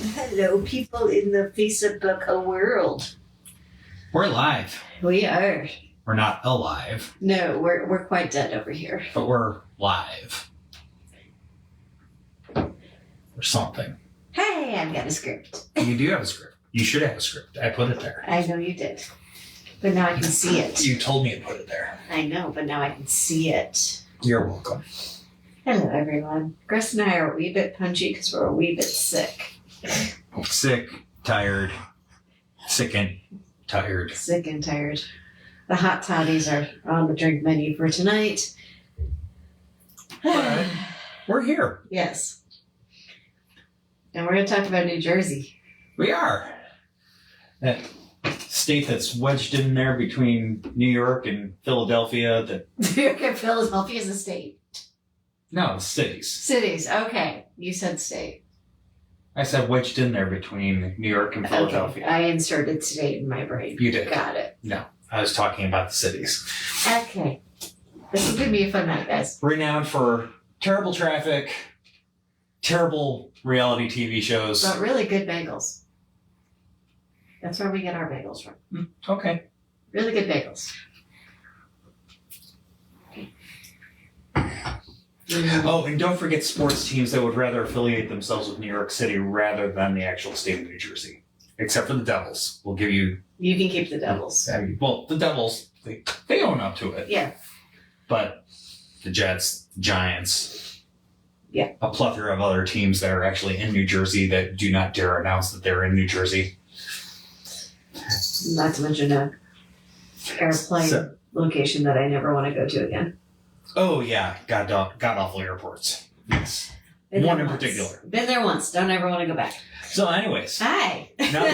Hello, people in the Facebook world. We're live. We are. We're not alive. No, we're quite dead over here. But we're live. Or something. Hey, I've got a script. You do have a script. You should have a script. I put it there. I know you did. But now I can see it. You told me to put it there. I know, but now I can see it. You're welcome. Hello, everyone. Grace and I are a wee bit punchy because we're a wee bit sick. Sick, tired, sickened, tired. Sick and tired. The hot toddies are on the drink menu for tonight. But we're here. Yes. And we're going to talk about New Jersey. We are. That state that's wedged in there between New York and Philadelphia. That New York and Philadelphia is a state. No, cities. Cities. Okay. You said state. I said wedged in there between New York and Philadelphia. Okay. I inserted state in my brain. You did. Got it. No, I was talking about the cities. Okay. This is going to be a fun night, guys. Renowned for terrible traffic, terrible reality TV shows. But really good bagels. That's where we get our bagels from. Okay. Really good bagels. Oh, and don't forget sports teams that would rather affiliate themselves with New York City rather than the actual state of New Jersey. Except for the Devils. We'll give you... You can keep the Devils. Well, the Devils, they own up to it. Yeah. But the Jets, Giants... Yeah. A plethora of other teams that are actually in New Jersey that do not dare announce that they're in New Jersey. Not to mention a airplane location that I never want to go to again. Oh, yeah. God awful airports. Yes. Been One there in once. particular. Been there once. Don't ever want to go back. So anyways. Hi. Now,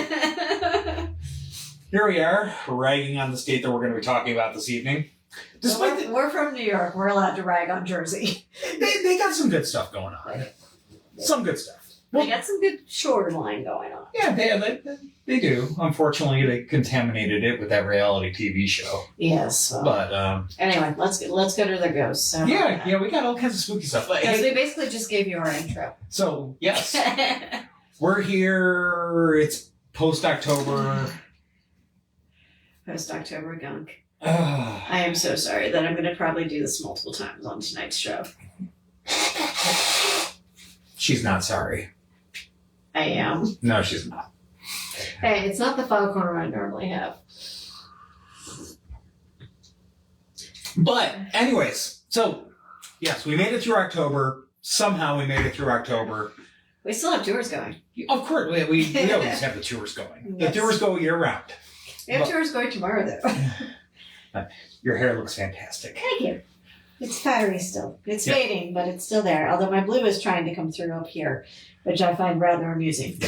here we are, ragging on the state that we're going to be talking about this evening. Despite we're from New York. We're allowed to rag on Jersey. They got some good stuff going on. Some good stuff. They got some good shoreline going on. Yeah, they do. Unfortunately, they contaminated it with that reality TV show. Yes. But anyway, let's go to the ghosts. So. Yeah, we got all kinds of spooky stuff. Because we basically just gave you our intro. So yes, we're here. It's post-October. Post-October gunk. I am so sorry that I'm going to probably do this multiple times on tonight's show. She's not sorry. I am. No, she's not. Hey, it's not the foghorn I normally have. But anyways, so yes, we made it through October. Somehow we made it through October. We still have tours going. Of course, we always have the tours going. Yes. The tours go year round. We have tours going tomorrow, though. Your hair looks fantastic. Thank you. It's fiery still. It's fading, but it's still there. Although my blue is trying to come through up here, which I find rather amusing.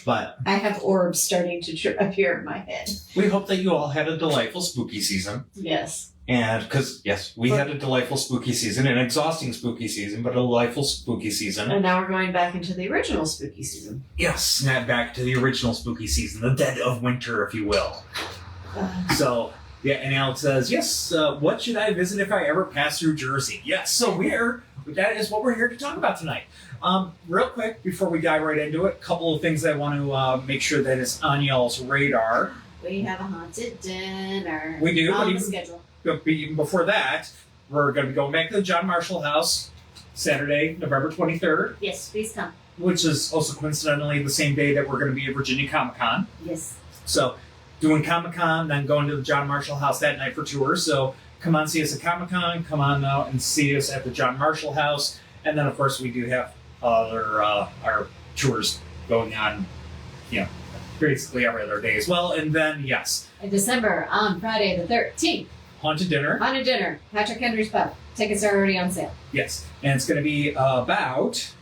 But I have orbs starting to appear in my head. we hope that you all had a delightful spooky season. Yes. And because, yes, we had a delightful spooky season, an exhausting spooky season, but a delightful spooky season. And now we're going back into the original spooky season. Yes, snap back to the original spooky season, the dead of winter, if you will. So, yeah, and Alex says, yes, what should I visit if I ever pass through Jersey? Yes, so that is what we're here to talk about tonight. Real quick, before we dive right into it, a couple of things I want to make sure that is on y'all's radar. We have a haunted dinner. We do, on but the schedule. Even before that, we're going to be going back to the John Marshall House Saturday, November 23rd. Yes, please come. Which is also coincidentally the same day that we're going to be at Virginia Comic-Con. Yes. So, doing Comic-Con, then going to the John Marshall House that night for tours. So, come on, see us at Comic-Con. Come on out and see us at the John Marshall House. And then, of course, we do have other our tours going on, basically every other day as well. And then, yes. In December, on Friday the 13th. Haunted Dinner. Haunted Dinner. Patrick Henry's Pub. Tickets are already on sale. Yes. And it's going to be about...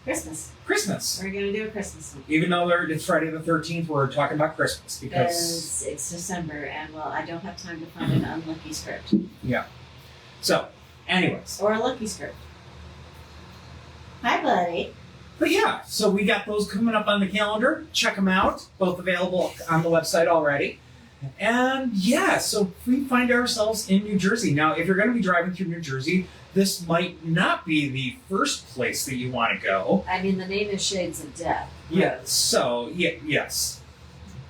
Christmas. Christmas. We're going to do a Christmas one. Even though it's Friday the 13th, we're talking about Christmas because it's December and, well, I don't have time to find an unlucky script. Yeah. So, anyways. Or a lucky script. Hi, buddy. But yeah, so we got those coming up on the calendar. Check them out. Both available on the website already. And yeah, so we find ourselves in New Jersey. Now, if you're going to be driving through New Jersey, this might not be the first place that you want to go. I mean, the name is Shades of Death. Yes. So, yes.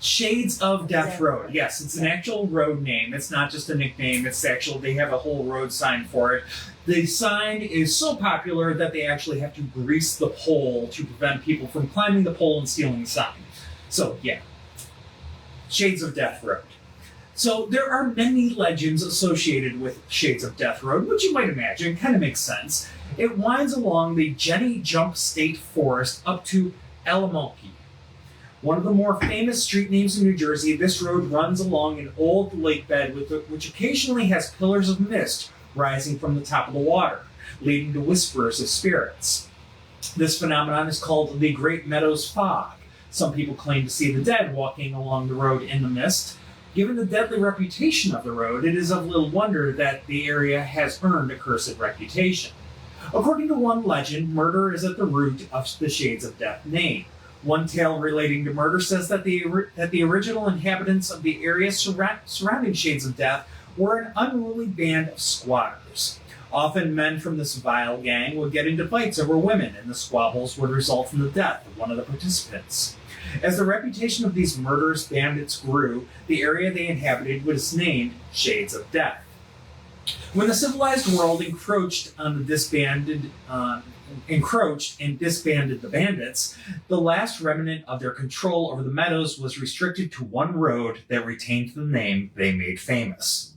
Shades of Death Road. Yes, it's an actual road name. It's not just a nickname. It's actual, they have a whole road sign for it. The sign is so popular that they actually have to grease the pole to prevent people from climbing the pole and stealing the sign. So, yeah. Shades of Death Road. So there are many legends associated with Shades of Death Road, which you might imagine kind of makes sense. It winds along the Jenny Jump State Forest up to Alamoki. One of the more famous street names in New Jersey, this road runs along an old lake bed which occasionally has pillars of mist rising from the top of the water, leading to whispers of spirits. This phenomenon is called the Great Meadows Fog. Some people claim to see the dead walking along the road in the mist. Given the deadly reputation of the road, it is of little wonder that the area has earned a cursed reputation. According to one legend, murder is at the root of the Shades of Death name. One tale relating to murder says that the original inhabitants of the area surrounding Shades of Death were an unruly band of squatters. Often men from this vile gang would get into fights over women, and the squabbles would result in the death of one of the participants. As the reputation of these murderous bandits grew, the area they inhabited was named Shades of Death. When the civilized world encroached and disbanded the bandits, the last remnant of their control over the meadows was restricted to one road that retained the name they made famous.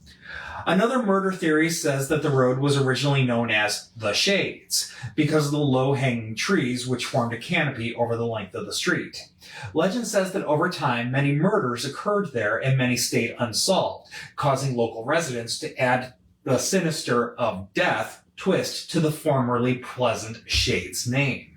Another murder theory says that the road was originally known as the Shades because of the low-hanging trees which formed a canopy over the length of the street. Legend says that over time, many murders occurred there and many stayed unsolved, causing local residents to add the sinister of death twist to the formerly pleasant Shades name.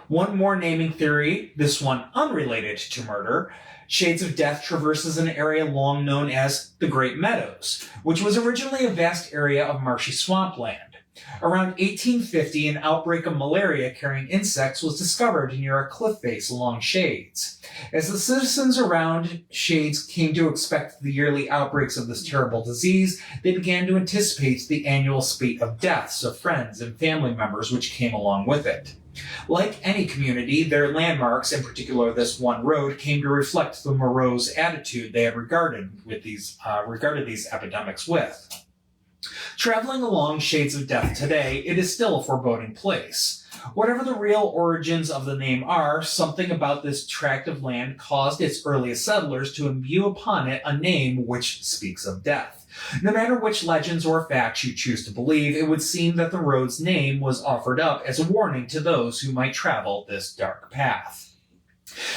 One more naming theory, this one unrelated to murder. Shades of Death traverses an area long known as the Great Meadows, which was originally a vast area of marshy swampland. Around 1850, an outbreak of malaria-carrying insects was discovered near a cliff face along Shades. As the citizens around Shades came to expect the yearly outbreaks of this terrible disease, they began to anticipate the annual spate of deaths of friends and family members which came along with it. Like any community, their landmarks, in particular this one road, came to reflect the morose attitude they had regarded these epidemics with. Traveling along Shades of Death today, it is still a foreboding place. Whatever the real origins of the name are, something about this tract of land caused its earliest settlers to imbue upon it a name which speaks of death. No matter which legends or facts you choose to believe, it would seem that the road's name was offered up as a warning to those who might travel this dark path.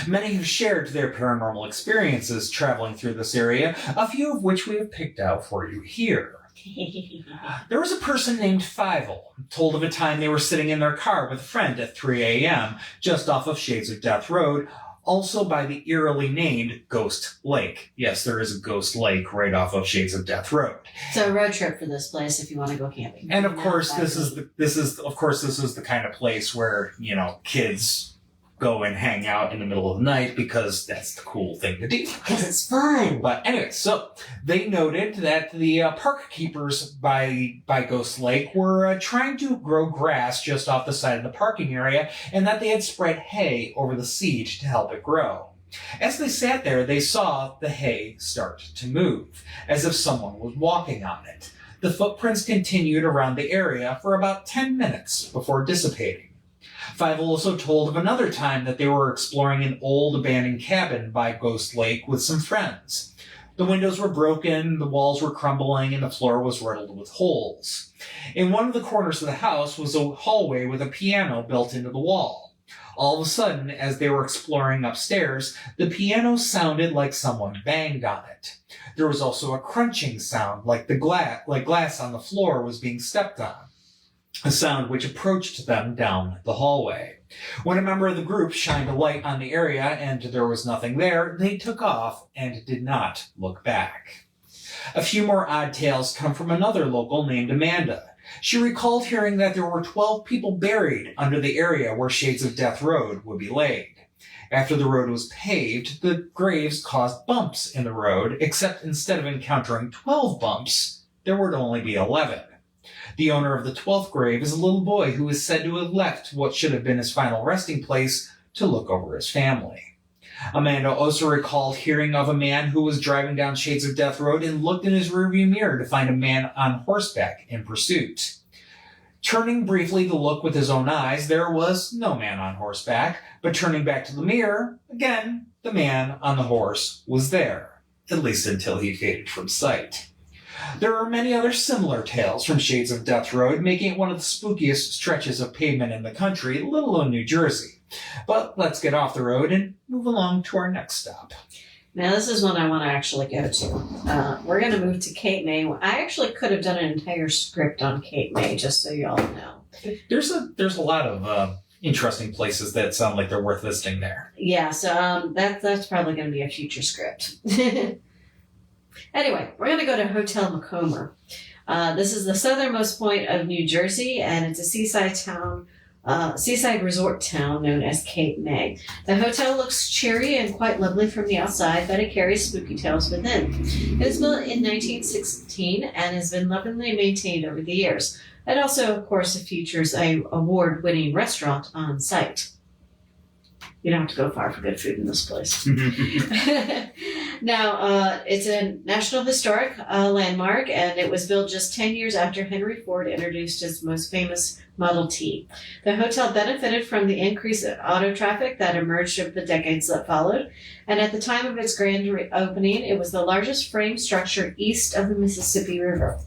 Many have shared their paranormal experiences traveling through this area, a few of which we have picked out for you here. There was a person named Fievel, told of a time they were sitting in their car with a friend at 3 a.m. just off of Shades of Death Road, also by the eerily named Ghost Lake. Yes, there is a Ghost Lake right off of Shades of Death Road. So a road trip for this place if you want to go camping. And of course, this is the kind of place where, kids go and hang out in the middle of the night because that's the cool thing to do. Because it's fun. But anyway, so they noted that the park keepers by Ghost Lake were trying to grow grass just off the side of the parking area, and that they had spread hay over the seed to help it grow. As they sat there, they saw the hay start to move, as if someone was walking on it. The footprints continued around the area for about 10 minutes before dissipating. Fievel also told of another time that they were exploring an old abandoned cabin by Ghost Lake with some friends. The windows were broken, the walls were crumbling, and the floor was riddled with holes. In one of the corners of the house was a hallway with a piano built into the wall. All of a sudden, as they were exploring upstairs, the piano sounded like someone banged on it. There was also a crunching sound like glass on the floor was being stepped on. A sound which approached them down the hallway. When a member of the group shined a light on the area and there was nothing there, they took off and did not look back. A few more odd tales come from another local named Amanda. She recalled hearing that there were 12 people buried under the area where Shades of Death Road would be laid. After the road was paved, the graves caused bumps in the road, except instead of encountering 12 bumps, there would only be 11. The owner of the 12th grave is a little boy who is said to have left what should have been his final resting place to look over his family. Amanda also recalled hearing of a man who was driving down Shades of Death Road and looked in his rearview mirror to find a man on horseback in pursuit. Turning briefly to look with his own eyes, there was no man on horseback, but turning back to the mirror, again, the man on the horse was there, at least until he faded from sight. There are many other similar tales from Shades of Death Road, making it one of the spookiest stretches of pavement in the country, let alone New Jersey. But let's get off the road and move along to our next stop. Now, this is one I want to actually go to. We're going to move to Cape May. I actually could have done an entire script on Cape May, just so you all know. There's a lot of interesting places that sound like they're worth visiting there. Yeah, so that's probably going to be a future script. Anyway, we're going to go to Hotel Macomber. This is the southernmost point of New Jersey, and it's a seaside resort town known as Cape May. The hotel looks cheery and quite lovely from the outside, but it carries spooky tales within. It was built in 1916 and has been lovingly maintained over the years. It also, of course, features an award-winning restaurant on site. You don't have to go far for good food in this place. Now, it's a National Historic Landmark, and it was built just 10 years after Henry Ford introduced his most famous Model T. The hotel benefited from the increase in auto traffic that emerged over the decades that followed, and at the time of its grand opening, it was the largest frame structure east of the Mississippi River.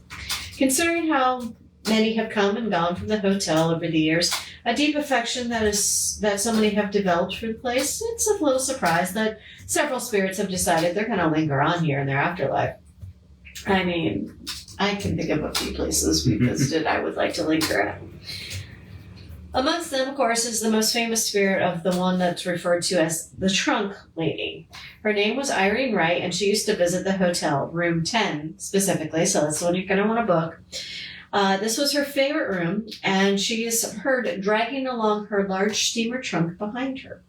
Considering how many have come and gone from the hotel over the years, a deep affection that so many have developed for the place, it's a little surprise that several spirits have decided they're going to linger on here in their afterlife. I mean, I can think of a few places we visited I would like to linger at. Amongst them, of course, is the most famous spirit of the one that's referred to as the Trunk Lady. Her name was Irene Wright, and she used to visit the hotel, room 10 specifically, so that's the one you're going to want to book. This was her favorite room, and she is heard dragging along her large steamer trunk behind her.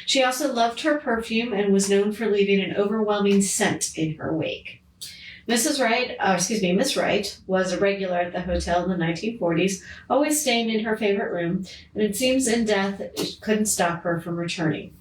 She also loved her perfume and was known for leaving an overwhelming scent in her wake. Miss Wright was a regular at the hotel in the 1940s, always staying in her favorite room, and it seems in death it couldn't stop her from returning.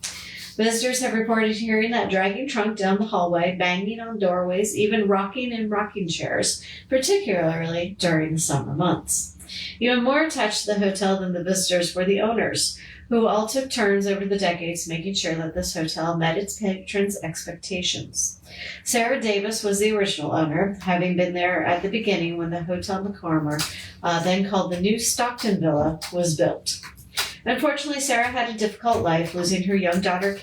Visitors have reported hearing that dragging trunk down the hallway, banging on doorways, even rocking in rocking chairs, particularly during the summer months. Even more attached to the hotel than the visitors were the owners, who all took turns over the decades making sure that this hotel met its patrons' expectations. Sarah Davies was the original owner, having been there at the beginning when the Hotel Macomber, then called the New Stockton Villa, was built. Unfortunately, Sarah had a difficult life, losing her young daughter,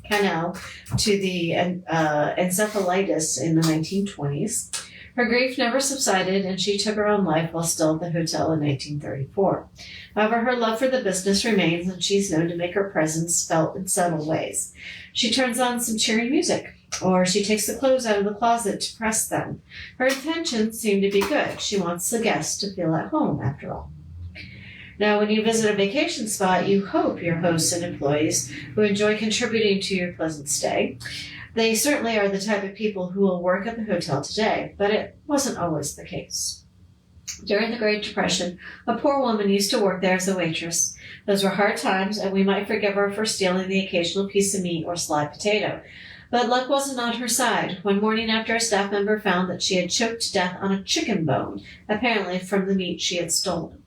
Canal, to the encephalitis in the 1920s. Her grief never subsided, and she took her own life while still at the hotel in 1934. However, her love for the business remains, and she's known to make her presence felt in subtle ways. She turns on some cheery music, or she takes the clothes out of the closet to press them. Her intentions seem to be good. She wants the guests to feel at home, after all. Now, when you visit a vacation spot, you hope your hosts and employees who enjoy contributing to your pleasant stay. They certainly are the type of people who will work at the hotel today, but it wasn't always the case. During the Great Depression, a poor woman used to work there as a waitress. Those were hard times, and we might forgive her for stealing the occasional piece of meat or sly potato. But luck wasn't on her side. One morning after a staff member found that she had choked to death on a chicken bone, apparently from the meat she had stolen.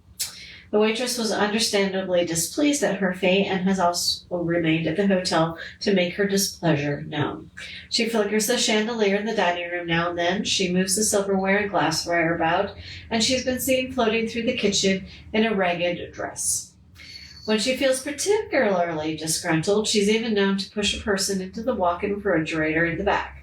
The waitress was understandably displeased at her fate and has also remained at the hotel to make her displeasure known. She flickers the chandelier in the dining room now and then, she moves the silverware and glassware about, and she's been seen floating through the kitchen in a ragged dress. When she feels particularly disgruntled, she's even known to push a person into the walk-in refrigerator in the back.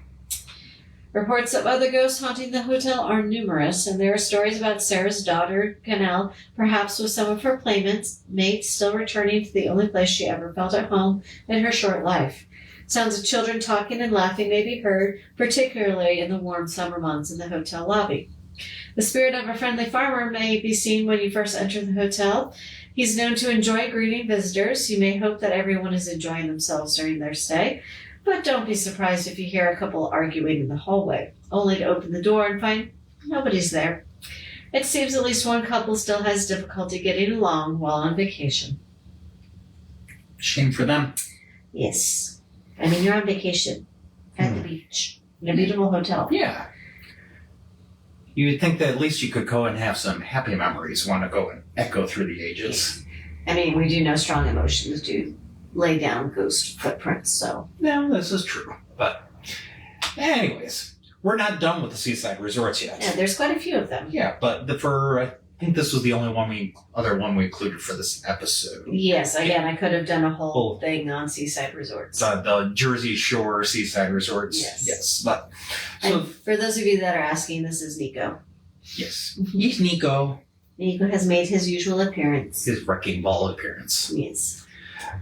Reports of other ghosts haunting the hotel are numerous, and there are stories about Sarah's daughter, Canal, perhaps with some of her playmates, mates still returning to the only place she ever felt at home in her short life. Sounds of children talking and laughing may be heard, particularly in the warm summer months in the hotel lobby. The spirit of a friendly farmer may be seen when you first enter the hotel. He's known to enjoy greeting visitors. You may hope that everyone is enjoying themselves during their stay. But don't be surprised if you hear a couple arguing in the hallway, only to open the door and find nobody's there. It seems at least one couple still has difficulty getting along while on vacation. Shame for them. Yes. I mean, you're on vacation at the beach in a beautiful hotel. Yeah. You would think that at least you could go and have some happy memories want to go and echo through the ages. I mean, we do know strong emotions do lay down ghost footprints, so. No, this is true. But anyways, we're not done with the seaside resorts yet. Yeah, there's quite a few of them. Yeah, but I think this was the only other one we included for this episode. Yes, again, I could have done a whole thing on seaside resorts. The Jersey Shore seaside resorts. Yes. But so And for those of you that are asking, this is Nico. yes, he's Nico. Nico has made his usual appearance. His wrecking ball appearance. Yes.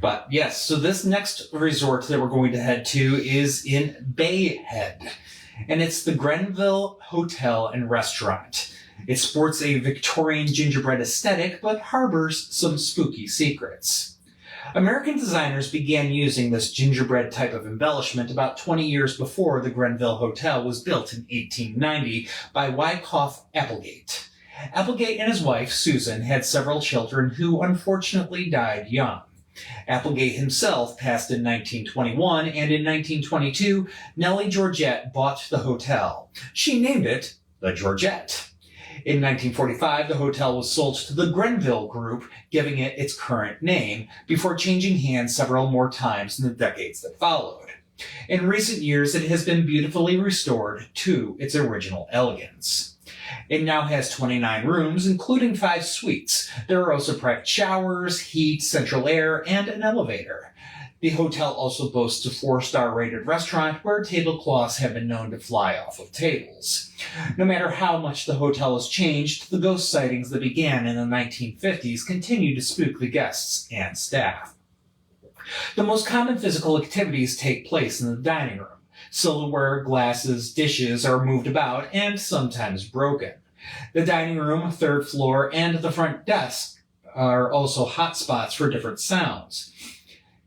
But yes, so this next resort that we're going to head to is in Bay Head, and it's the Grenville Hotel and Restaurant. It sports a Victorian gingerbread aesthetic, but harbors some spooky secrets. American designers began using this gingerbread type of embellishment about 20 years before the Grenville Hotel was built in 1890 by Wyckoff Applegate. Applegate and his wife, Susan, had several children who unfortunately died young. Applegate himself passed in 1921, and in 1922, Nellie Georgette bought the hotel. She named it the Georgette. In 1945, the hotel was sold to the Grenville Group, giving it its current name, before changing hands several more times in the decades that followed. In recent years, it has been beautifully restored to its original elegance. It now has 29 rooms, including 5 suites. There are also private showers, heat, central air, and an elevator. The hotel also boasts a 4-star rated restaurant where tablecloths have been known to fly off of tables. No matter how much the hotel has changed, the ghost sightings that began in the 1950s continue to spook the guests and staff. The most common physical activities take place in the dining room. Silverware, glasses, dishes are moved about and sometimes broken. The dining room, 3rd floor, and the front desk are also hot spots for different sounds.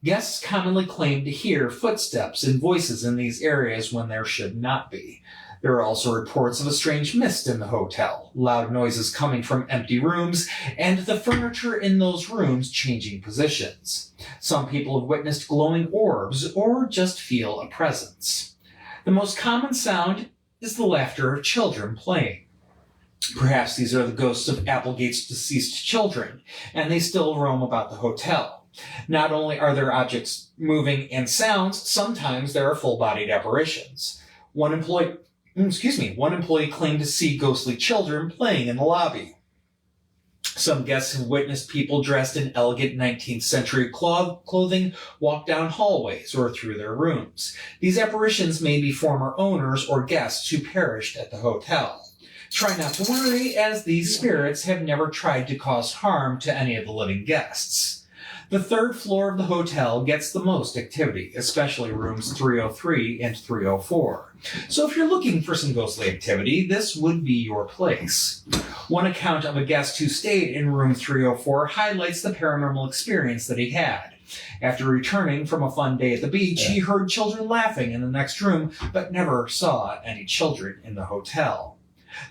Guests commonly claim to hear footsteps and voices in these areas when there should not be. There are also reports of a strange mist in the hotel, loud noises coming from empty rooms, and the furniture in those rooms changing positions. Some people have witnessed glowing orbs or just feel a presence. The most common sound is the laughter of children playing. Perhaps these are the ghosts of Applegate's deceased children, and they still roam about the hotel. Not only are there objects moving and sounds, sometimes there are full-bodied apparitions. One employee claimed to see ghostly children playing in the lobby. Some guests have witnessed people dressed in elegant 19th century clothing walk down hallways or through their rooms. These apparitions may be former owners or guests who perished at the hotel. Try not to worry, as these spirits have never tried to cause harm to any of the living guests. The 3rd floor of the hotel gets the most activity, especially rooms 303 and 304. So if you're looking for some ghostly activity, this would be your place. One account of a guest who stayed in room 304 highlights the paranormal experience that he had. After returning from a fun day at the beach, he heard children laughing in the next room, but never saw any children in the hotel.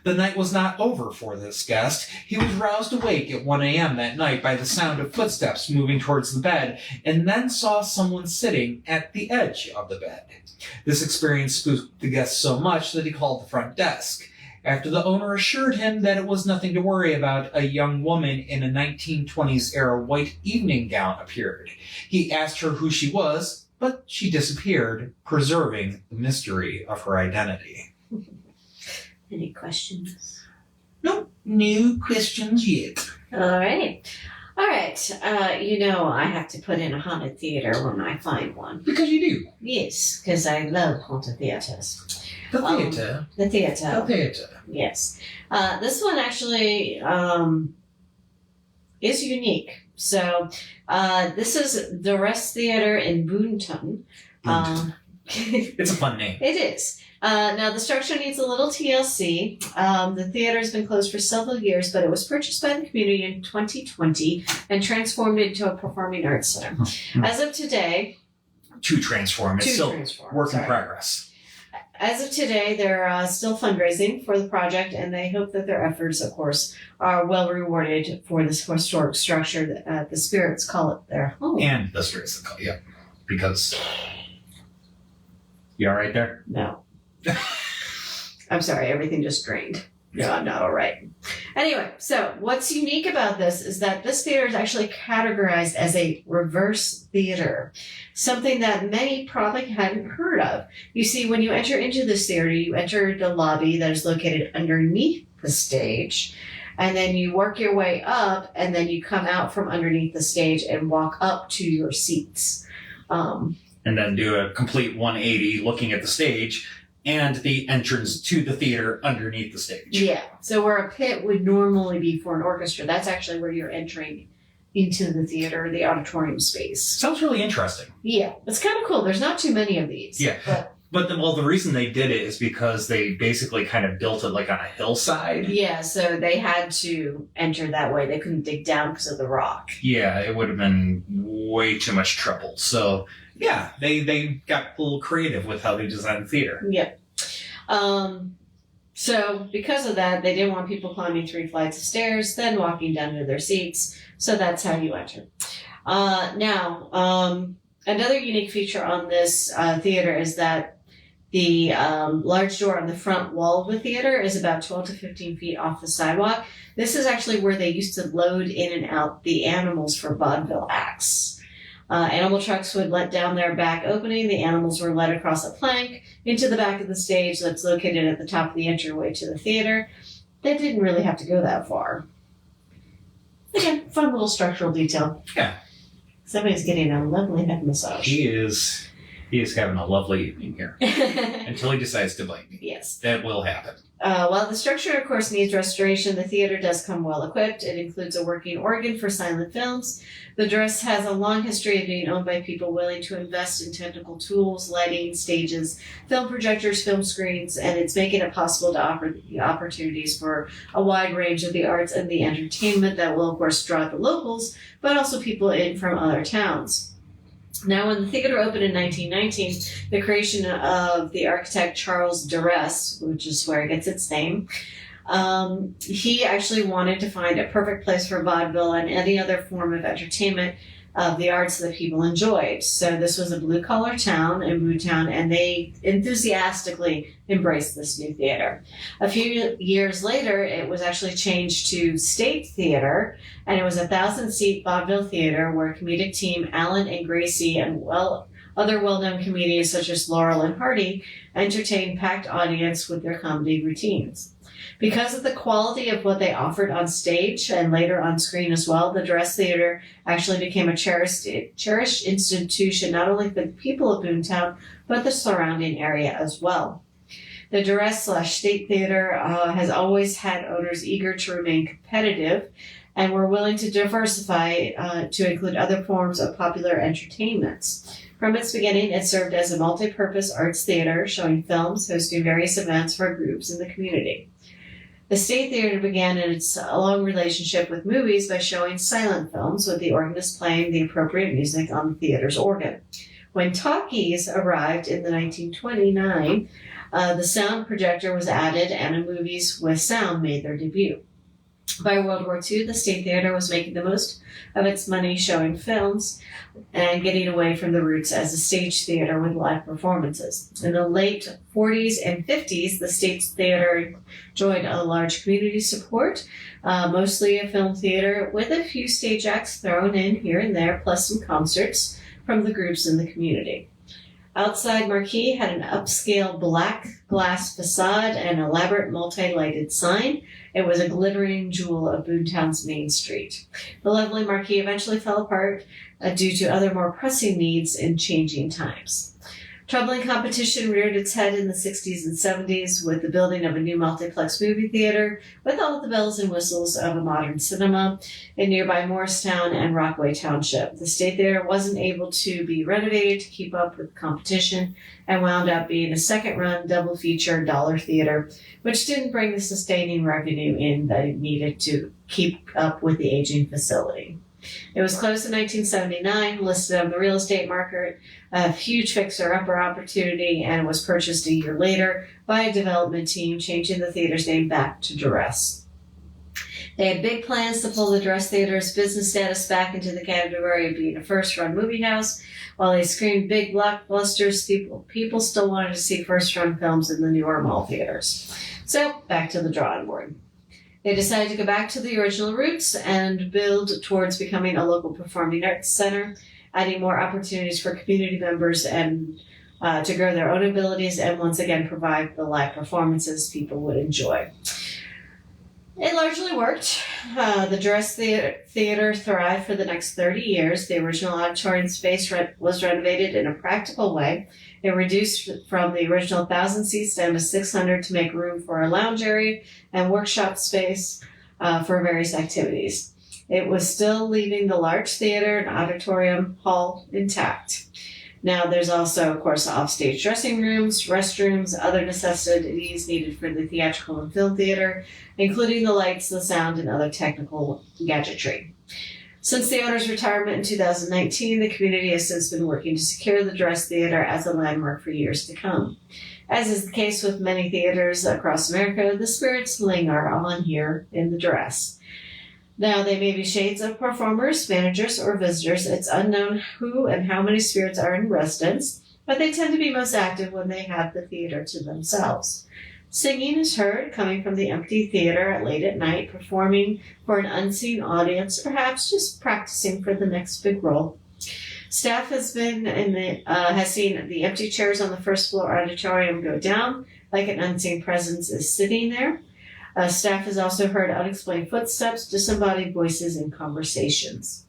The night was not over for this guest. He was roused awake at 1 a.m. that night by the sound of footsteps moving towards the bed, and then saw someone sitting at the edge of the bed. This experience spooked the guest so much that he called the front desk. After the owner assured him that it was nothing to worry about, a young woman in a 1920s-era white evening gown appeared. He asked her who she was, but she disappeared, preserving the mystery of her identity. Any questions? Nope, no questions yet. All right. I have to put in a haunted theater when I find one. Because you do. Yes, because I love haunted theaters. The theater. The theater. The theater. Yes. This one actually is unique. So this is Darress Theater in Boonton. It's a fun name. It is. Now, the structure needs a little TLC. The theater has been closed for several years, but it was purchased by the community in 2020 and transformed into a performing arts center. As of today... To transform. It's still work in progress. as of today, they're still fundraising for the project, and they hope that their efforts, of course, are well rewarded for this historic structure that the spirits call it their home. And the spirits that call it, yeah. Because... You all right there? No. I'm sorry, everything just drained. No, I'm not all right. Anyway, so what's unique about this is that this theater is actually categorized as a reverse theater, something that many probably hadn't heard of. You see, when you enter into this theater, you enter the lobby that is located underneath the stage, and then you work your way up, and then you come out from underneath the stage and walk up to your seats. And then do a complete 180 looking at the stage and the entrance to the theater underneath the stage. Yeah. So where a pit would normally be for an orchestra, that's actually where you're entering into the theater, the auditorium space. Sounds really interesting. Yeah. It's kind of cool. There's not too many of these. Yeah. But the reason they did it is because they basically kind of built it like on a hillside. Yeah, so they had to enter that way. They couldn't dig down because of the rock. Yeah, it would have been way too much trouble. So, yeah, they got a little creative with how they designed the theater. Yep. So because of that, they didn't want people climbing 3 flights of stairs, then walking down to their seats. So that's how you enter. Now, another unique feature on this theater is that the large door on the front wall of the theater is about 12 to 15 feet off the sidewalk. This is actually where they used to load in and out the animals for vaudeville acts. Animal trucks would let down their back opening. The animals were led across a plank into the back of the stage that's located at the top of the entryway to the theater. They didn't really have to go that far. Again, fun little structural detail. Yeah. Somebody's getting a lovely head massage. He is having a lovely evening here. Until he decides to bite me. Yes. That will happen. While the structure, of course, needs restoration, the theater does come well equipped. It includes a working organ for silent films. The Darress has a long history of being owned by people willing to invest in technical tools, lighting, stages, film projectors, film screens, and it's making it possible to offer the opportunities for a wide range of the arts and the entertainment that will, of course, draw the locals, but also people in from other towns. Now, when the theater opened in 1919, the creation of the architect Charles Darress, which is where it gets its name, he actually wanted to find a perfect place for vaudeville and any other form of entertainment of the arts that people enjoyed. So this was a blue-collar town in Boontown, and they enthusiastically embraced this new theater. A few years later, it was actually changed to State Theater, and it was a 1,000-seat vaudeville theater where comedic team Allen and Gracie and other well-known comedians such as Laurel and Hardy entertained packed audience with their comedy routines. Because of the quality of what they offered on stage and later on screen as well, the Darress Theater actually became a cherished institution not only for the people of Boontown, but the surrounding area as well. The Darress/State Theater has always had owners eager to remain competitive and were willing to diversify to include other forms of popular entertainments. From its beginning, it served as a multi-purpose arts theater, showing films, hosting various events for groups in the community. The State Theater began in its long relationship with movies by showing silent films, with the organist playing the appropriate music on the theater's organ. When talkies arrived in the 1929, the sound projector was added and movies with sound made their debut. By World War II, the State Theater was making the most of its money showing films and getting away from the roots as a stage theater with live performances. In the late 40s and 50s, the State Theater enjoyed a large community support, mostly a film theater with a few stage acts thrown in here and there, plus some concerts from the groups in the community. Outside marquee had an upscale black glass facade and an elaborate multi-lighted sign. It was a glittering jewel of Boontown's Main Street. The lovely marquee eventually fell apart due to other more pressing needs in changing times. Troubling competition reared its head in the 60s and 70s with the building of a new multiplex movie theater with all the bells and whistles of a modern cinema in nearby Morristown and Rockaway Township. The State Theater wasn't able to be renovated to keep up with the competition and wound up being a second-run double-feature dollar theater, which didn't bring the sustaining revenue in that it needed to keep up with the aging facility. It was closed in 1979, listed on the real estate market, a huge fixer-upper opportunity, and was purchased a year later by a development team, changing the theater's name back to Darress. They had big plans to pull the Darress Theater's business status back into the category of being a first-run movie house. While they screamed big blockbusters, people still wanted to see first-run films in the newer mall theaters. So, back to the drawing board. They decided to go back to the original roots and build towards becoming a local performing arts center, adding more opportunities for community members and to grow their own abilities and once again provide the live performances people would enjoy. It largely worked. The Darress Theater thrived for the next 30 years. The original auditorium space was renovated in a practical way. It reduced from the original 1,000 seats down to 600 to make room for a lounge area and workshop space for various activities. It was still leaving the large theater and auditorium hall intact. Now there's also, of course, offstage dressing rooms, restrooms, other necessities needed for the theatrical and film theater, including the lights, the sound, and other technical gadgetry. Since the owner's retirement in 2019, the community has since been working to secure the Darress Theater as a landmark for years to come. As is the case with many theaters across America, the spirits linger on here in the Darress. Now, they may be shades of performers, managers, or visitors. It's unknown who and how many spirits are in residence, but they tend to be most active when they have the theater to themselves. Singing is heard coming from the empty theater late at night, performing for an unseen audience, perhaps just practicing for the next big role. Staff has seen the empty chairs on the first floor auditorium go down, like an unseen presence is sitting there. Staff has also heard unexplained footsteps, disembodied voices, and conversations.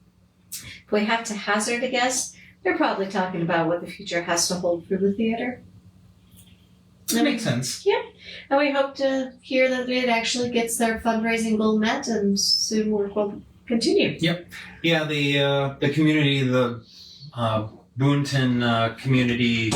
If we have to hazard a guess, they're probably talking about what the future has to hold for the theater. That makes sense. Yeah. And we hope to hear that it actually gets their fundraising goal met and soon work will continue. Yep. Yeah, the community, the Boonton community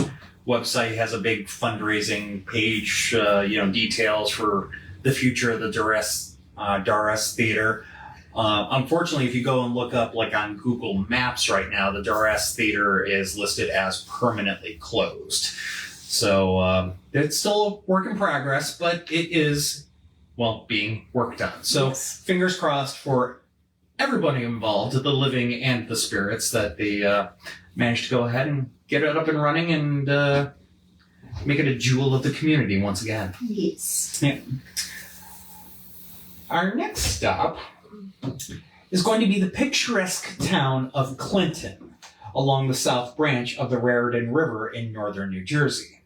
website has a big fundraising page, details for the future of the Darress Theater. Unfortunately, if you go and look up like on Google Maps right now, the Darress Theater is listed as permanently closed. So it's still a work in progress, but it is, being worked on. So yes. Fingers crossed for everybody involved, the living and the spirits, that they managed to go ahead and get it up and running and make it a jewel of the community once again. Yes. Yeah. Our next stop is going to be the picturesque town of Clinton, along the south branch of the Raritan River in northern New Jersey.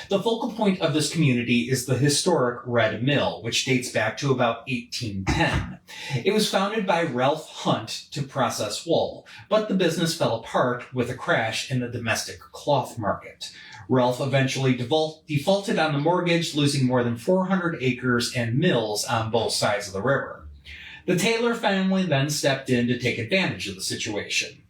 The focal point of this community is the historic Red Mill, which dates back to about 1810. It was founded by Ralph Hunt to process wool, but the business fell apart with a crash in the domestic cloth market. Ralph eventually defaulted on the mortgage, losing more than 400 acres and mills on both sides of the river. The Taylor family then stepped in to take advantage of the situation.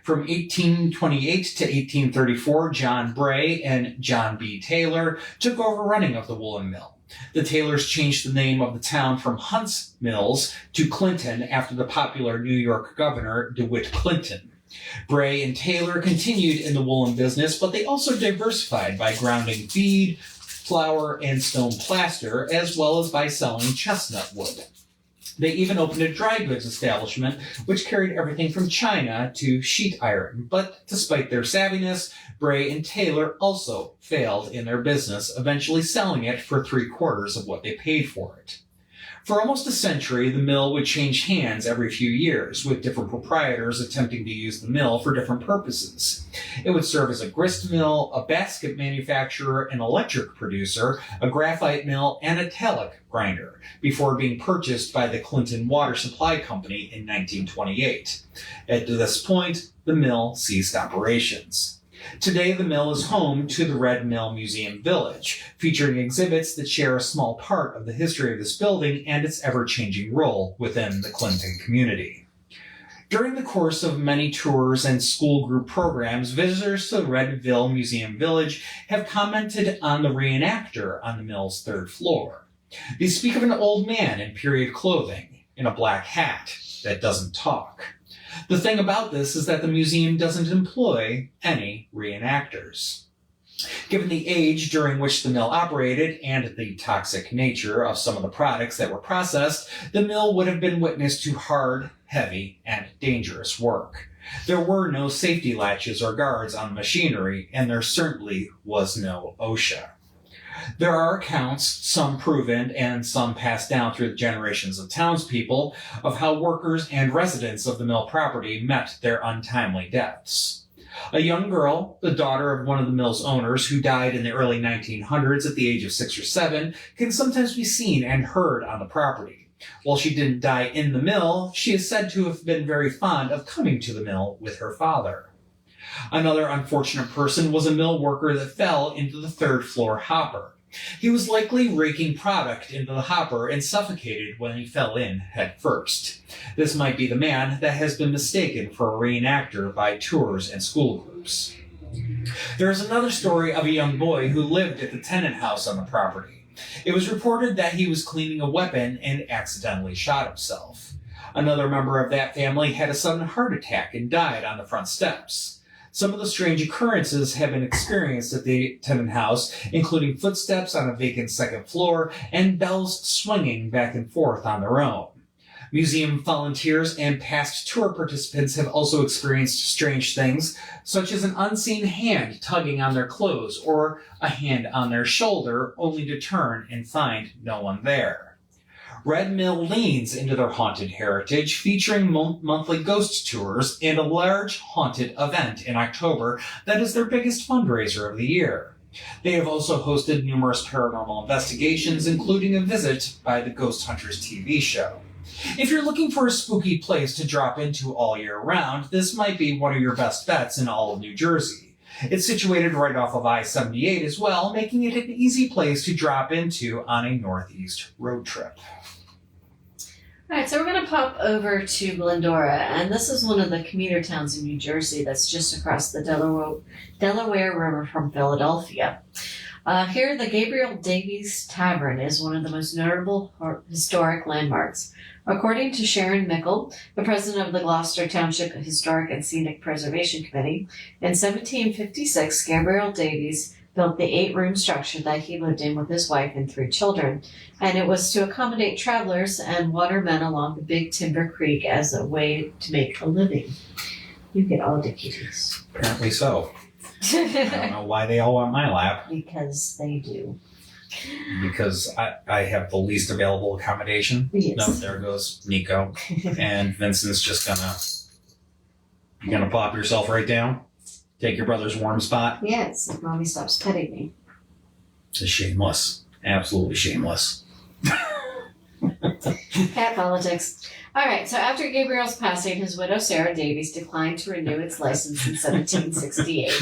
From 1828 to 1834, John Bray and John B. Taylor took over running of the woolen mill. The Taylors changed the name of the town from Hunt's Mills to Clinton after the popular New York governor DeWitt Clinton. Bray and Taylor continued in the woolen business, but they also diversified by grounding bead, flour, and stone plaster, as well as by selling chestnut wood. They even opened a dry goods establishment, which carried everything from china to sheet iron. But despite their savviness, Bray and Taylor also failed in their business, eventually selling it for 3/4 of what they paid for it. For almost a century, the mill would change hands every few years, with different proprietors attempting to use the mill for different purposes. It would serve as a grist mill, a basket manufacturer, an electric producer, a graphite mill, and a talc grinder, before being purchased by the Clinton Water Supply Company in 1928. At this point, the mill ceased operations. Today, the mill is home to the Red Mill Museum Village, featuring exhibits that share a small part of the history of this building and its ever-changing role within the Clinton community. During the course of many tours and school group programs, visitors to the Red Mill Museum Village have commented on the reenactor on the mill's 3rd floor. They speak of an old man in period clothing, in a black hat, that doesn't talk. The thing about this is that the museum doesn't employ any reenactors. Given the age during which the mill operated and the toxic nature of some of the products that were processed, the mill would have been witness to hard, heavy, and dangerous work. There were no safety latches or guards on the machinery, and there certainly was no OSHA. There are accounts, some proven and some passed down through the generations of townspeople, of how workers and residents of the mill property met their untimely deaths. A young girl, the daughter of one of the mill's owners who died in the early 1900s at the age of 6 or 7, can sometimes be seen and heard on the property. While she didn't die in the mill, she is said to have been very fond of coming to the mill with her father. Another unfortunate person was a mill worker that fell into the third-floor hopper. He was likely raking product into the hopper and suffocated when he fell in head first. This might be the man that has been mistaken for a reenactor by tours and school groups. There is another story of a young boy who lived at the tenant house on the property. It was reported that he was cleaning a weapon and accidentally shot himself. Another member of that family had a sudden heart attack and died on the front steps. Some of the strange occurrences have been experienced at the tenant house, including footsteps on a vacant second floor and bells swinging back and forth on their own. Museum volunteers and past tour participants have also experienced strange things, such as an unseen hand tugging on their clothes or a hand on their shoulder, only to turn and find no one there. Red Mill leans into their haunted heritage, featuring monthly ghost tours and a large haunted event in October that is their biggest fundraiser of the year. They have also hosted numerous paranormal investigations, including a visit by the Ghost Hunters TV show. If you're looking for a spooky place to drop into all year round, this might be one of your best bets in all of New Jersey. It's situated right off of I-78 as well, making it an easy place to drop into on a northeast road trip. All right, so we're going to pop over to Glendora, and this is one of the commuter towns in New Jersey that's just across the Delaware River from Philadelphia. Here, the Gabriel Davies Tavern is one of the most notable historic landmarks. According to Sharon Mickle, the president of the Gloucester Township Historic and Scenic Preservation Committee, in 1756, Gabriel Davies built the 8-room structure that he lived in with his wife and 3 children, and it was to accommodate travelers and watermen along the Big Timber Creek as a way to make a living. You get all the cuties. Apparently so. I don't know why they all want my lap. Because they do. Because I have the least available accommodation. Yes. No, there goes Nico. And Vincent's just gonna plop yourself right down. Take your brother's warm spot. Yes, if mommy stops petting me. It's shameless. Absolutely shameless. Cat politics. All right, so after Gabriel's passing, his widow Sarah Davies declined to renew its license in 1768,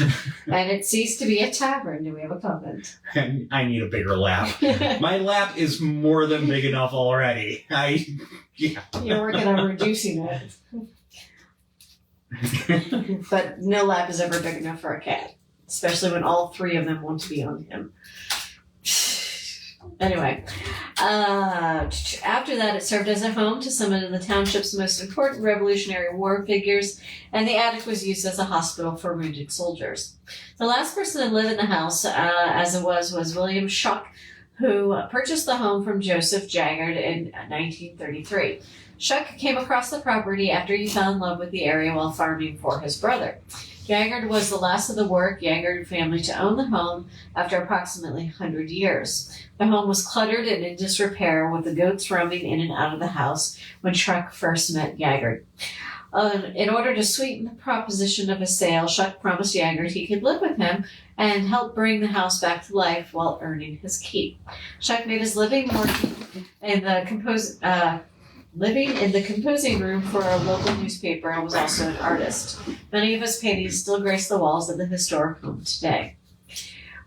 and it ceased to be a tavern. Do we have a comment? I need a bigger lap. My lap is more than big enough already. You're working on reducing it. But no lap is ever big enough for a cat, especially when all 3 of them want to be on him. Anyway, after that, it served as a home to some of the township's most important Revolutionary War figures, and the attic was used as a hospital for wounded soldiers. The last person to live in the house, as it was William Shuck, who purchased the home from Joseph Jaggard in 1933. Shuck came across the property after he fell in love with the area while farming for his brother. Jaggard was the last of the Warwick Jaggard family to own the home after approximately 100 years. The home was cluttered and in disrepair, with the goats roaming in and out of the house when Shuck first met Jaggard. In order to sweeten the proposition of a sale, Shuck promised Jaggard he could live with him and help bring the house back to life while earning his keep. Shuck made his living working in the composing room for a local newspaper and was also an artist. Many of his paintings still grace the walls of the historic home today.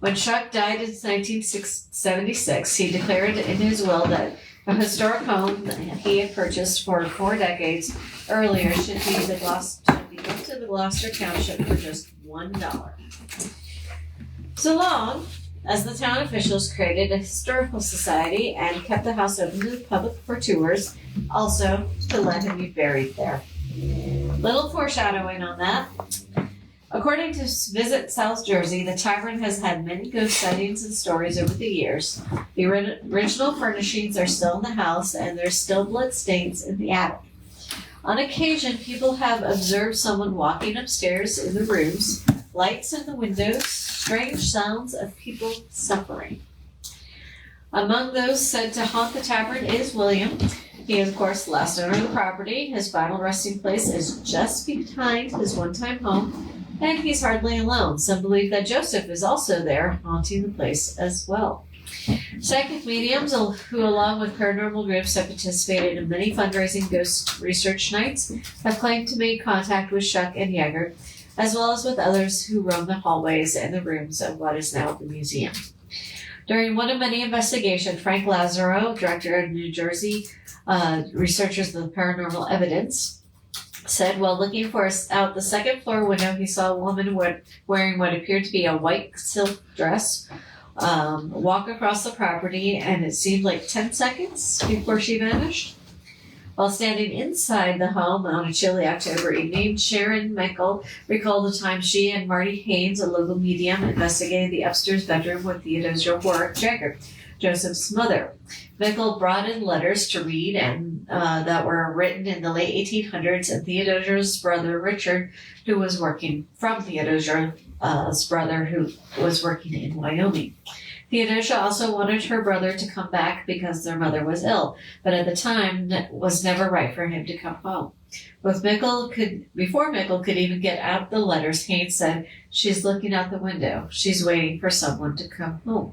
When Shuck died in 1976, he declared in his will that a historic home that he had purchased for 4 decades earlier should be given to the Gloucester Township for just $1. So long as the town officials created a historical society and kept the house open to the public for tours, also to let him be buried there. Little foreshadowing on that. According to Visit South Jersey, the Tavern has had many ghost sightings and stories over the years. The original furnishings are still in the house, and there's still blood stains in the attic. On occasion, people have observed someone walking upstairs in the rooms, lights in the windows, strange sounds of people suffering. Among those said to haunt the tavern is William. He is, of course, the last owner of the property. His final resting place is just behind his one-time home, and he's hardly alone. Some believe that Joseph is also there, haunting the place as well. Psychic mediums, who along with paranormal groups have participated in many fundraising ghost research nights, have claimed to make contact with Shuck and Yeager, as well as with others who roam the hallways and the rooms of what is now the museum. During one of many investigations, Frank Lazaro, director of New Jersey Researchers of Paranormal Evidence, said while looking out the second floor window, he saw a woman wearing what appeared to be a white silk dress walk across the property, and it seemed like 10 seconds before she vanished. While standing inside the home on a chilly October evening, Sharon Michael recalled the time she and Marty Haynes, a local medium, investigated the upstairs bedroom with Theodosia Warwick Jagger, Joseph's mother. Michael brought in letters to read and that were written in the late 1800s, and Theodosia's brother Richard, who was working in Wyoming. Theodosia also wanted her brother to come back because their mother was ill, but at the time was never right for him to come home. Before Michael could even get out the letters, Haynes said, "She's looking out the window. She's waiting for someone to come home."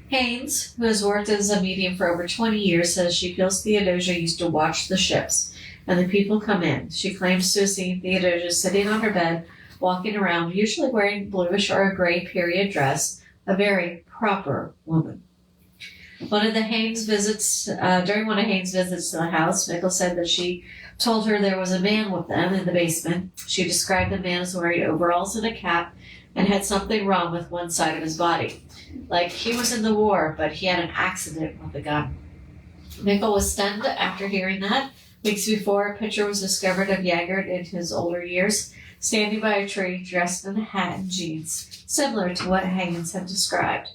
Haynes, who has worked as a medium for over 20 years, says she feels Theodosia used to watch the ships and the people come in. She claims to have seen Theodosia sitting on her bed, walking around, usually wearing bluish or a gray period dress, a very proper woman. During one of Haynes' visits to the house, Michael said that she told her there was a man with them in the basement. She described the man as wearing overalls and a cap and had something wrong with one side of his body. Like he was in the war, but he had an accident with a gun. Michael was stunned after hearing that. Weeks before, a picture was discovered of Yeager in his older years, standing by a tree, dressed in a hat and jeans, similar to what Haynes had described.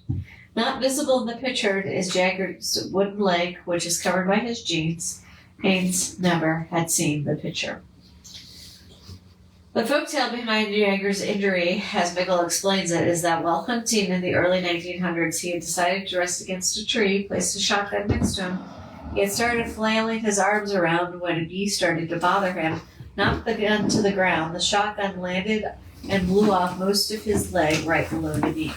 Not visible in the picture is Yeager's wooden leg, which is covered by his jeans. Haynes never had seen the picture. The folktale behind Yeager's injury, as Michael explains it, is that while hunting in the early 1900s, he had decided to rest against a tree, placed a shotgun next to him. He had started flailing his arms around when a bee started to bother him, knocked the gun to the ground. The shotgun landed and blew off most of his leg right below the knee.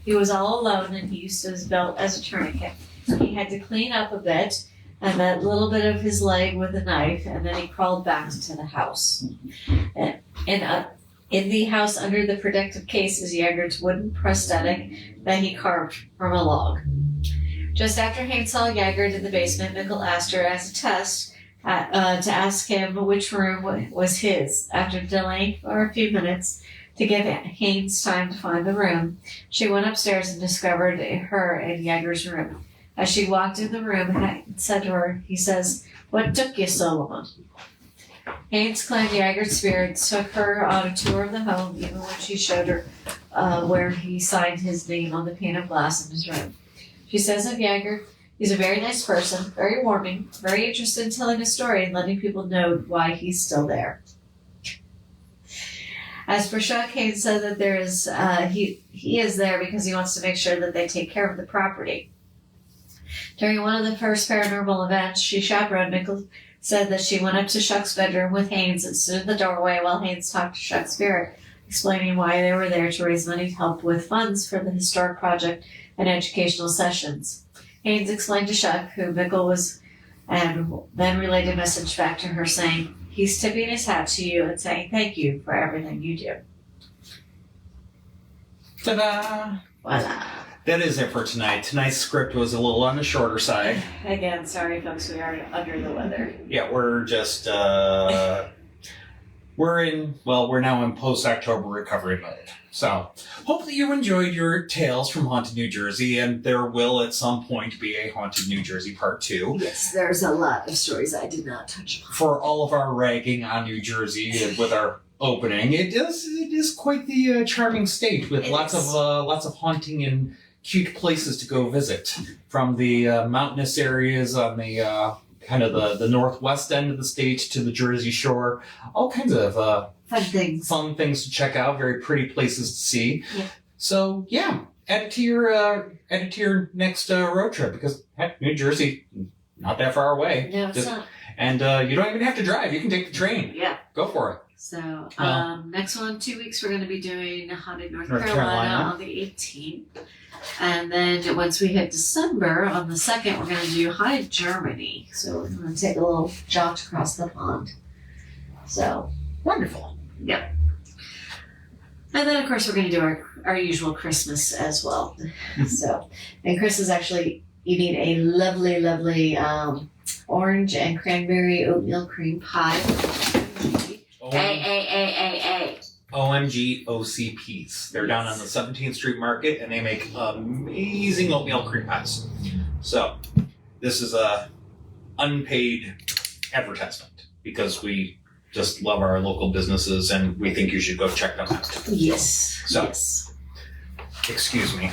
He was all alone, and he used his belt as a tourniquet. He had to clean up a bit, and that little bit of his leg with a knife, and then he crawled back to the house. In the house under the protective case is Yeager's wooden prosthetic that he carved from a log. Just after Haynes saw Yeager in the basement, Michael asked her as a test to ask him which room was his. After delaying for a few minutes to give Haynes time to find the room, she went upstairs and discovered her in Yeager's room. As she walked in the room, Haynes said to her, he says, "What took you so long?" Haynes claimed Yeager's spirit took her on a tour of the home, even when she showed her where he signed his name on the pane of glass in his room. She says of Yeager, he's a very nice person, very warming, very interested in telling a story and letting people know why he's still there. As for Shuck, Haynes said that there is he is there because he wants to make sure that they take care of the property. During one of the first paranormal events she chaperoned, Michael said that she went up to Shuck's bedroom with Haynes and stood in the doorway while Haynes talked to Shuck's spirit, explaining why they were there to raise money to help with funds for the historic project and educational sessions. Haynes explained to Shuck who Michael was and then relayed a message back to her saying, "He's tipping his hat to you and saying thank you for everything you do." Ta-da! Voila. That is it for tonight. Tonight's script was a little on the shorter side. Again, sorry folks, we are under the weather. Yeah, we're just we're now in post-October recovery mode. So, hope that you enjoyed your tales from Haunted New Jersey, and there will at some point be a Haunted New Jersey Part 2. Yes, there's a lot of stories I did not touch upon. For all of our ragging on New Jersey and with our opening, it is quite the charming state with lots of haunting and cute places to go visit. From the mountainous areas on the kind of the northwest end of the state to the Jersey Shore, all kinds of fun things to check out, very pretty places to see. Yeah. So yeah, add it to your next road trip, because heck, New Jersey, not that far away. No, it's not. And you don't even have to drive; you can take the train. Yeah, go for it. So next one, 2 weeks, we're going to be doing Haunted North Carolina on the 18th. And then once we hit December, on the 2nd, we're going to do Haunted Germany. So we're going to take a little jaunt across the pond. So wonderful. Yep. And then, of course, we're going to do our usual Christmas as well. So, and Chris is actually eating a lovely, lovely orange and cranberry oatmeal cream pie. OMG OCPs. They're down on the 17th Street Market, and they make amazing oatmeal cream pies. So, this is a unpaid advertisement, because we just love our local businesses, and we think you should go check them out. Yes. So, yes. Excuse me.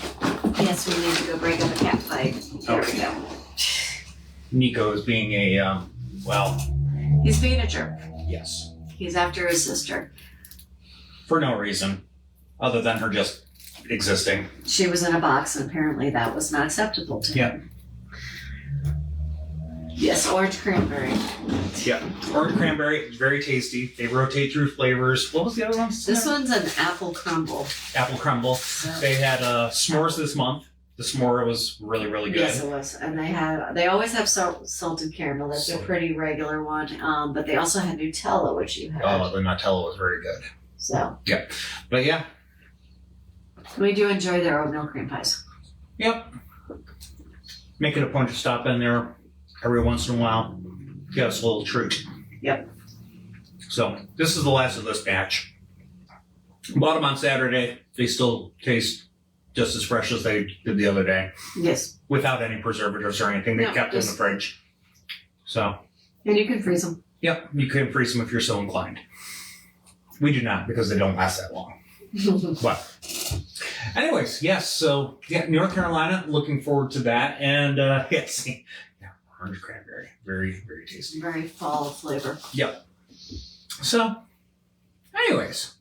Yes, we need to go break up a cat fight. There we go. Nico is being he's being a jerk. Yes. He's after his sister. For no reason, other than her just existing. She was in a box, and apparently that was not acceptable to him. Yes, orange cranberry. Yeah, orange cranberry, very tasty. They rotate through flavors. What was the other one? This one's an apple crumble. Apple crumble. So. They had s'mores this month. The s'more was really, really good. Yes, it was. And they always have salted caramel. That's a pretty regular one. But they also had Nutella, which you had. Oh, the Nutella was very good. So. Yeah. But yeah. We do enjoy their oatmeal cream pies. Yep. Make it a point to stop in there every once in a while. Give us a little treat. Yep. So, this is the last of this batch. Bought them on Saturday. They still taste just as fresh as they did the other day. Yes. Without any preservatives or anything. They kept in the fridge. So. And you can freeze them. Yep. You can freeze them if you're so inclined. We do not, because they don't last that long. But anyways, yes. So, yeah, North Carolina, looking forward to that. And, yes. Yeah, orange cranberry. Very, very tasty. Very fall flavor. Yep. So, anyways.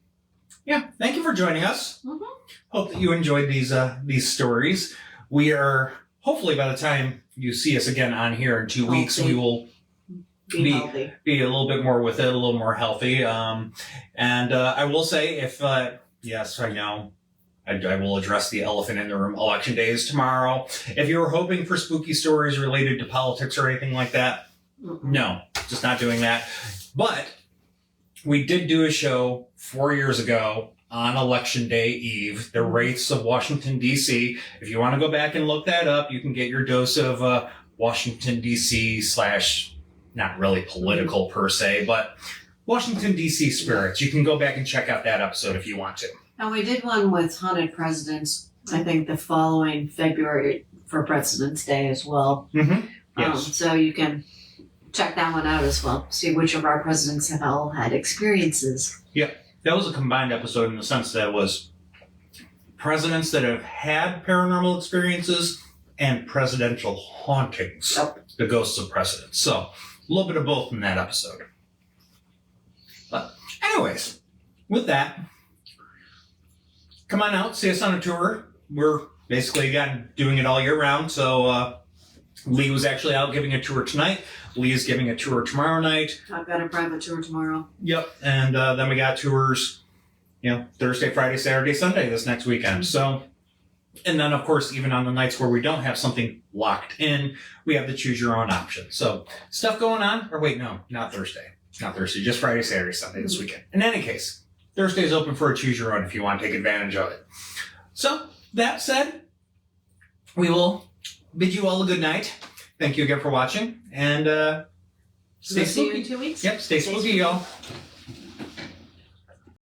Yeah, thank you for joining us. Mm-hmm. Hope that you enjoyed these stories. We are, hopefully by the time you see us again on here in 2 weeks, we will be a little bit more with it, a little more healthy. And I will say, yes, I know, I will address the elephant in the room. Election day is tomorrow. If you were hoping for spooky stories related to politics or anything like that, no, just not doing that. But we did do a show 4 years ago on Election Day Eve, the wraiths of Washington, D.C. If you want to go back and look that up, you can get your dose of Washington, D.C. / not really political per se, but Washington, D.C. spirits. You can go back and check out that episode if you want to. And we did one with haunted presidents, I think the following February for President's Day as well. Mm-hmm. Yes. So you can check that one out as well. See which of our presidents have all had experiences. Yep. That was a combined episode in the sense that it was presidents that have had paranormal experiences and presidential hauntings. Yep. The ghosts of presidents. So, a little bit of both in that episode. But anyways, with that, come on out, see us on a tour. We're basically, again, doing it all year round. So, Lee was actually out giving a tour tonight. Lee is giving a tour tomorrow night. I've got a private tour tomorrow. Yep. And then we got tours, Thursday, Friday, Saturday, Sunday this next weekend. So, and then, of course, even on the nights where we don't have something locked in, we have the choose your own option. So, stuff going on. Or wait, no, not Thursday. Not Thursday. Just Friday, Saturday, Sunday this weekend. In any case, Thursday is open for a choose your own if you want to take advantage of it. So, that said, we will bid you all a good night. Thank you again for watching, and stay spooky. See you in 2 weeks. Yep, stay spooky, y'all.